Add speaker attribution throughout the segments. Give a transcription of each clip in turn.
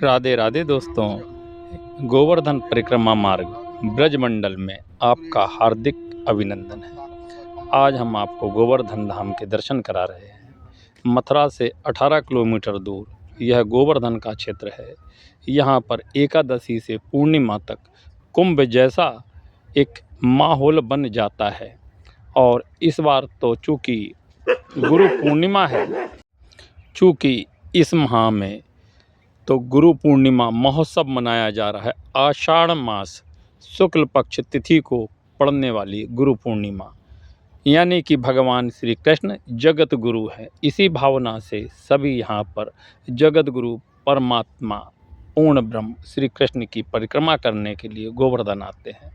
Speaker 1: राधे राधे दोस्तों। गोवर्धन परिक्रमा मार्ग ब्रजमंडल में आपका हार्दिक अभिनंदन है। आज हम आपको गोवर्धन धाम के दर्शन करा रहे हैं। मथुरा से 18 किलोमीटर दूर यह गोवर्धन का क्षेत्र है। यहाँ पर एकादशी से पूर्णिमा तक कुंभ जैसा एक माहौल बन जाता है। और इस बार तो चूँकि गुरु पूर्णिमा है, चूँकि इस माह में तो गुरु पूर्णिमा महोत्सव मनाया जा रहा है। आषाढ़ मास शुक्ल पक्ष तिथि को पड़ने वाली गुरु पूर्णिमा, यानी कि भगवान श्री कृष्ण जगत गुरु है। इसी भावना से सभी यहाँ पर जगत गुरु परमात्मा पूर्ण ब्रह्म श्री कृष्ण की परिक्रमा करने के लिए गोवर्धन आते हैं।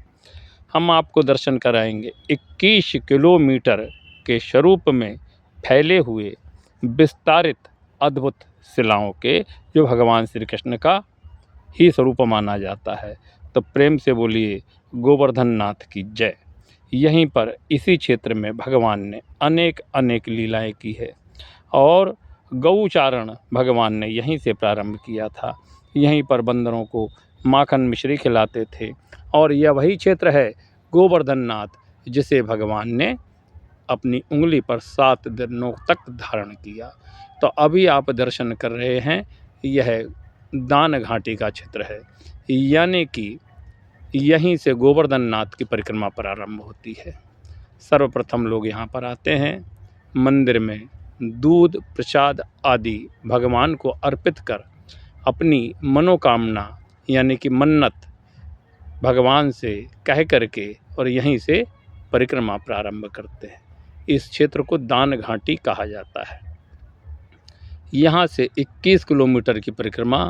Speaker 1: हम आपको दर्शन कराएंगे 21 किलोमीटर के स्वरूप में फैले हुए विस्तारित अद्भुत शिलाओं के, जो भगवान श्री कृष्ण का ही स्वरूप माना जाता है। तो प्रेम से बोलिए गोवर्धन नाथ की जय। यहीं पर इसी क्षेत्र में भगवान ने अनेक लीलाएं की है और गौचारण भगवान ने यहीं से प्रारंभ किया था। यहीं पर बंदरों को माखन मिश्री खिलाते थे और यह वही क्षेत्र है गोवर्धन नाथ, जिसे भगवान ने अपनी उंगली पर 7 दिनों तक धारण किया। तो अभी आप दर्शन कर रहे हैं, यह दान घाटी का क्षेत्र है, यानी कि यहीं से गोवर्धन नाथ की परिक्रमा प्रारंभ होती है। सर्वप्रथम लोग यहाँ पर आते हैं, मंदिर में दूध प्रसाद आदि भगवान को अर्पित कर अपनी मनोकामना यानी कि मन्नत भगवान से कह करके और यहीं से परिक्रमा प्रारंभ करते हैं। इस क्षेत्र को दान घाटी कहा जाता है। यहाँ से 21 किलोमीटर की परिक्रमा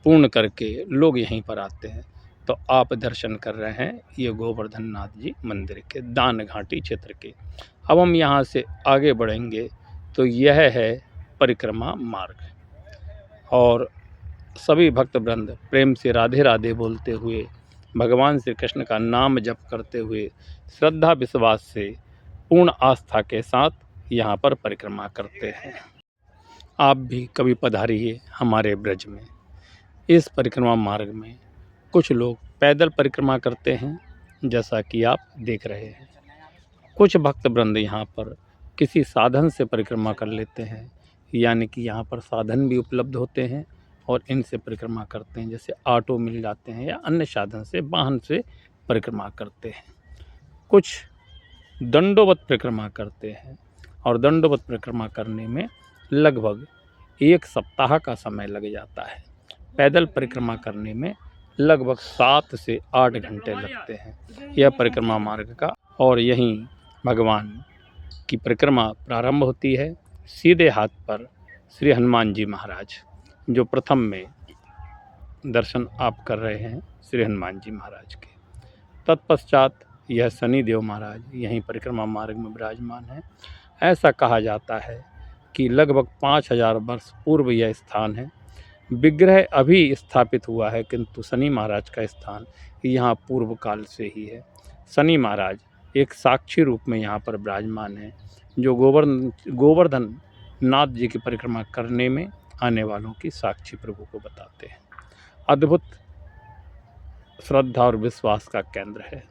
Speaker 1: पूर्ण करके लोग यहीं पर आते हैं। तो आप दर्शन कर रहे हैं ये गोवर्धन नाथ जी मंदिर के दान घाटी क्षेत्र के। अब हम यहाँ से आगे बढ़ेंगे तो यह है परिक्रमा मार्ग और सभी भक्तवृंद प्रेम से राधे राधे बोलते हुए भगवान श्री कृष्ण का नाम जप करते हुए श्रद्धा विश्वास से पूर्ण आस्था के साथ यहाँ पर परिक्रमा करते हैं। आप भी कभी पधारिए हमारे ब्रज में। इस परिक्रमा मार्ग में कुछ लोग पैदल परिक्रमा करते हैं, जैसा कि आप देख रहे हैं। कुछ भक्तवृंद यहाँ पर किसी साधन से परिक्रमा कर लेते हैं, यानी कि यहाँ पर साधन भी उपलब्ध होते हैं और इनसे परिक्रमा करते हैं। जैसे ऑटो मिल जाते हैं या अन्य साधन से, वाहन से परिक्रमा करते हैं। कुछ दंडोवत परिक्रमा करते हैं और दंडोवत परिक्रमा करने में लगभग 1 सप्ताह का समय लग जाता है। पैदल परिक्रमा करने में लगभग 7 से 8 घंटे लगते हैं यह परिक्रमा मार्ग का। और यहीं भगवान की परिक्रमा प्रारंभ होती है। सीधे हाथ पर श्री हनुमान जी महाराज, जो प्रथम में दर्शन आप कर रहे हैं श्री हनुमान जी महाराज के। तत्पश्चात यह शनिदेव महाराज यहीं परिक्रमा मार्ग में विराजमान है। ऐसा कहा जाता है कि लगभग 5000 वर्ष पूर्व यह स्थान है। विग्रह अभी स्थापित हुआ है, किंतु शनि महाराज का स्थान यहाँ पूर्व काल से ही है। शनि महाराज एक साक्षी रूप में यहाँ पर विराजमान है, जो गोवर्धन नाथ जी की परिक्रमा करने में आने वालों की साक्षी प्रभु को बताते हैं। अद्भुत श्रद्धा और विश्वास का केंद्र है।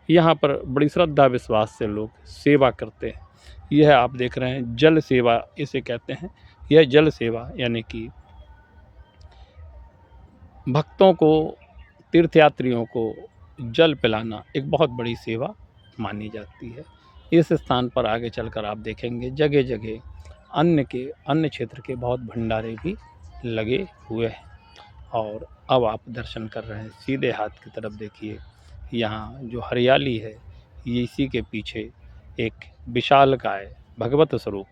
Speaker 1: यहाँ पर बड़ी श्रद्धा विश्वास से लोग सेवा करते हैं। यह आप देख रहे हैं जल सेवा इसे कहते हैं। यह जल सेवा यानी कि भक्तों को, तीर्थयात्रियों को जल पिलाना एक बहुत बड़ी सेवा मानी जाती है। इस स्थान पर आगे चलकर आप देखेंगे जगह जगह अन्य क्षेत्र के बहुत भंडारे भी लगे हुए हैं। और अब आप दर्शन कर रहे हैं, सीधे हाथ की तरफ देखिए, यहाँ जो हरियाली है ये इसी के पीछे एक विशालकाय भगवत स्वरूप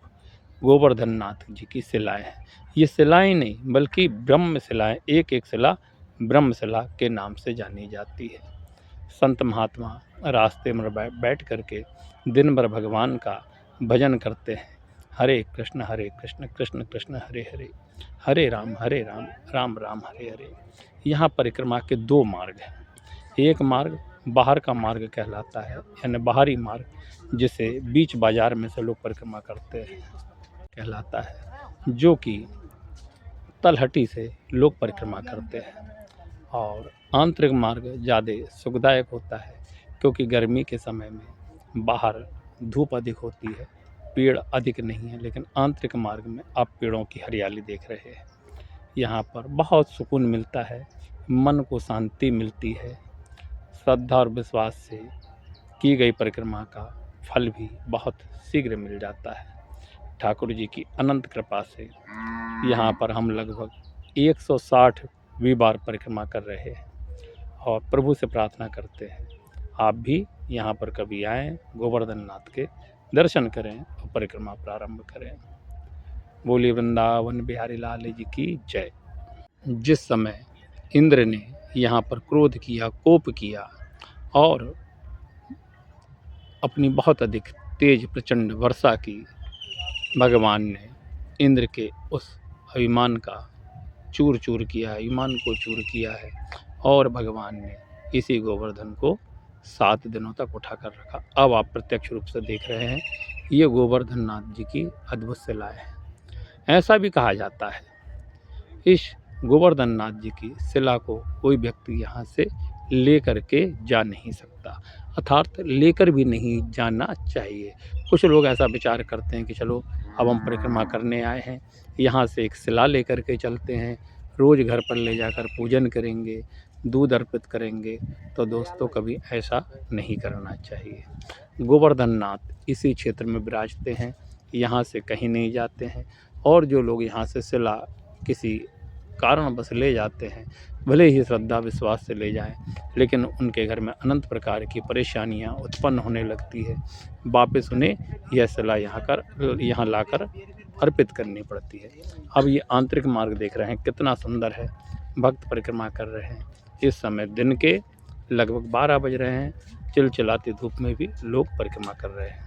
Speaker 1: गोवर्धन नाथ जी की शिलाएँ हैं। ये शिलाएँ नहीं बल्कि ब्रह्म शिलाएँ, एक एक शिला ब्रह्म शिला के नाम से जानी जाती है। संत महात्मा रास्ते में बैठ करके दिन भर भगवान का भजन करते हैं। हरे कृष्ण कृष्ण कृष्ण हरे हरे, हरे राम राम राम हरे हरे। यहाँ परिक्रमा के 2 मार्ग हैं। एक मार्ग बाहर का मार्ग कहलाता है, यानी बाहरी मार्ग, जिसे बीच बाजार में से लोग परिक्रमा करते हैं कहलाता है, जो कि तलहटी से लोग परिक्रमा करते हैं। और आंतरिक मार्ग ज़्यादा सुखदायक होता है, क्योंकि गर्मी के समय में बाहर धूप अधिक होती है, पेड़ अधिक नहीं है, लेकिन आंतरिक मार्ग में आप पेड़ों की हरियाली देख रहे हैं। यहाँ पर बहुत सुकून मिलता है, मन को शांति मिलती है। श्रद्धा और विश्वास से की गई परिक्रमा का फल भी बहुत शीघ्र मिल जाता है। ठाकुर जी की अनंत कृपा से यहाँ पर हम लगभग 160वीं बार परिक्रमा कर रहे हैं और प्रभु से प्रार्थना करते हैं आप भी यहाँ पर कभी आएँ, गोवर्धन नाथ के दर्शन करें और परिक्रमा प्रारंभ करें। बोलिए वृंदावन बिहारी लाल जी की जय। जिस समय इंद्र ने यहाँ पर क्रोध किया, कोप किया और अपनी बहुत अधिक तेज प्रचंड वर्षा की, भगवान ने इंद्र के उस अभिमान का चूर चूर किया, ईमान को चूर किया है और भगवान ने इसी गोवर्धन को 7 दिनों तक उठा कर रखा। अब आप प्रत्यक्ष रूप से देख रहे हैं, ये गोवर्धन नाथ जी की अद्भुत शिलाएं हैं। ऐसा भी कहा जाता है इस गोवर्धन नाथ जी की शिला को कोई व्यक्ति यहाँ से लेकर के जा नहीं सकता, अर्थात लेकर भी नहीं जाना चाहिए। कुछ लोग ऐसा विचार करते हैं कि चलो अब हम परिक्रमा करने आए हैं, यहाँ से एक शिला लेकर के चलते हैं, रोज़ घर पर ले जाकर पूजन करेंगे, दूध अर्पित करेंगे। तो दोस्तों कभी ऐसा नहीं करना चाहिए। गोवर्धन नाथ इसी क्षेत्र में विराजते हैं, यहाँ से कहीं नहीं जाते हैं। और जो लोग यहाँ से शिला किसी कारणवश ले जाते हैं, भले ही श्रद्धा विश्वास से ले जाएं, लेकिन उनके घर में अनंत प्रकार की परेशानियां उत्पन्न होने लगती है। वापस उन्हें यह शिला यहाँ लाकर अर्पित करनी पड़ती है। अब ये आंतरिक मार्ग देख रहे हैं कितना सुंदर है, भक्त परिक्रमा कर रहे हैं। इस समय दिन के लगभग 12 बज रहे हैं, चिलचिलाती धूप में भी लोग परिक्रमा कर रहे हैं।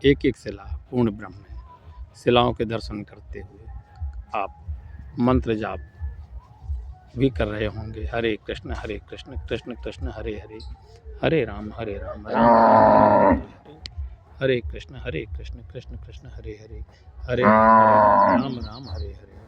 Speaker 1: एक एक शिला पूर्ण ब्रह्म है। शिलाओं के दर्शन करते हुए आप मंत्र जाप भी कर रहे होंगे। हरे कृष्ण कृष्ण कृष्ण हरे हरे, हरे राम हरे राम हरे कृष्ण कृष्ण कृष्ण हरे हरे, हरे राम राम राम हरे हरे।